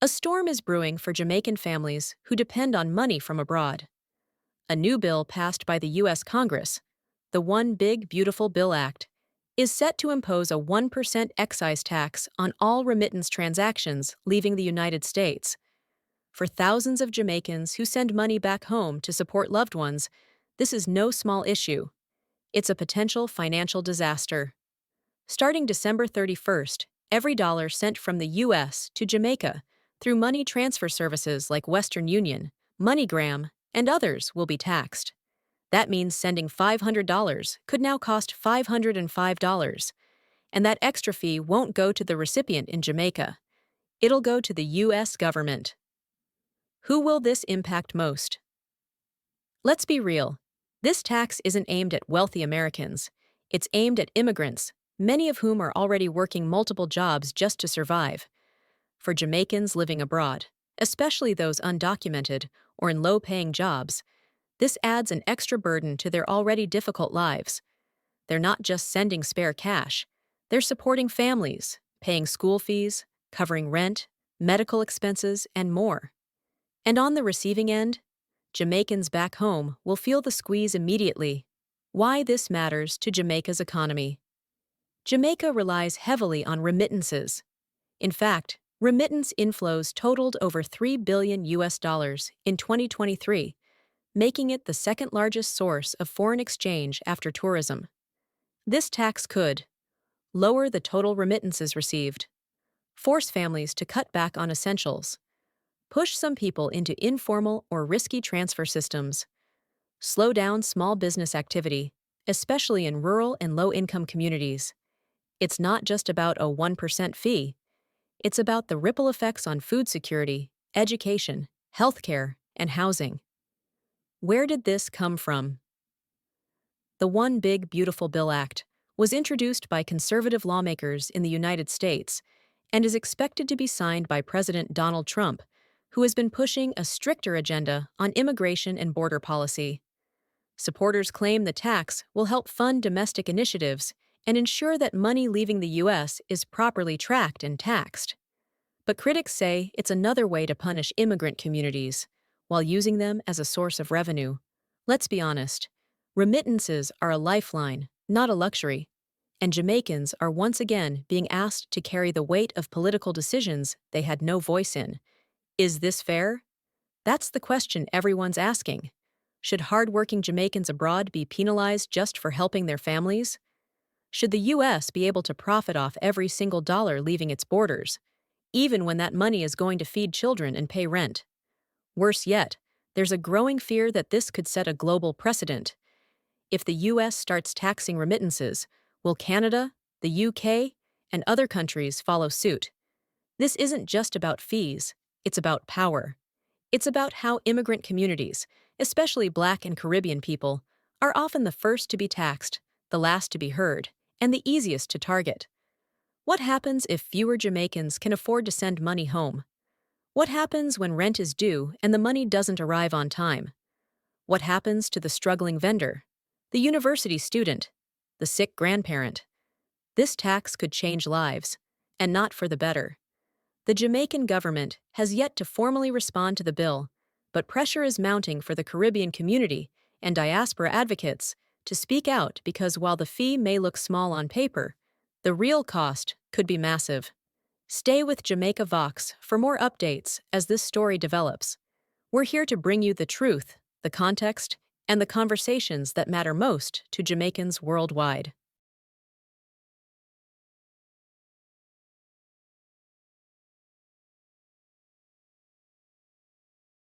A storm is brewing for Jamaican families who depend on money from abroad. A new bill passed by the U.S. Congress, the One Big Beautiful Bill Act, is set to impose a 1% excise tax on all remittance transactions leaving the United States. For thousands of Jamaicans who send money back home to support loved ones, this is no small issue. It's a potential financial disaster. Starting December 31st, every dollar sent from the U.S. to Jamaica through money transfer services like Western Union, MoneyGram, and others will be taxed. That means sending $500 could now cost $505, and that extra fee won't go to the recipient in Jamaica. It'll go to the U.S. government. Who will this impact most? Let's be real. This tax isn't aimed at wealthy Americans. It's aimed at immigrants, many of whom are already working multiple jobs just to survive. For Jamaicans living abroad, especially those undocumented or in low-paying jobs, this adds an extra burden to their already difficult lives. They're not just sending spare cash. They're supporting families, paying school fees, covering rent, medical expenses, and more. And on the receiving end, Jamaicans back home will feel the squeeze immediately. Why this matters to Jamaica's economy. Jamaica relies heavily on remittances. In fact, remittance inflows totaled over $3 billion in 2023, making it the second-largest source of foreign exchange after tourism. This tax could lower the total remittances received, force families to cut back on essentials, push some people into informal or risky transfer systems, slow down small business activity, especially in rural and low-income communities. It's not just about a 1% fee. It's about the ripple effects on food security, education, healthcare, and housing. Where did this come from? The One Big Beautiful Bill Act was introduced by conservative lawmakers in the United States and is expected to be signed by President Donald Trump, who has been pushing a stricter agenda on immigration and border policy. Supporters claim the tax will help fund domestic initiatives and ensure that money leaving the U.S. is properly tracked and taxed. But critics say it's another way to punish immigrant communities, while using them as a source of revenue. Let's be honest, remittances are a lifeline, not a luxury, and Jamaicans are once again being asked to carry the weight of political decisions they had no voice in. Is this fair? That's the question everyone's asking. Should hardworking Jamaicans abroad be penalized just for helping their families? Should the U.S. be able to profit off every single dollar leaving its borders, even when that money is going to feed children and pay rent? Worse yet, there's a growing fear that this could set a global precedent. If the U.S. starts taxing remittances, will Canada, the U.K., and other countries follow suit? This isn't just about fees, it's about power. It's about how immigrant communities, especially Black and Caribbean people, are often the first to be taxed, the last to be heard, and the easiest to target. What happens if fewer Jamaicans can afford to send money home? What happens when rent is due and the money doesn't arrive on time? What happens to the struggling vendor, the university student, the sick grandparent? This tax could change lives, and not for the better. The Jamaican government has yet to formally respond to the bill, but pressure is mounting for the Caribbean community and diaspora advocates to speak out because while the fee may look small on paper, the real cost could be massive. Stay with Jamaica Vox for more updates as this story develops. We're here to bring you the truth, the context, and the conversations that matter most to Jamaicans worldwide.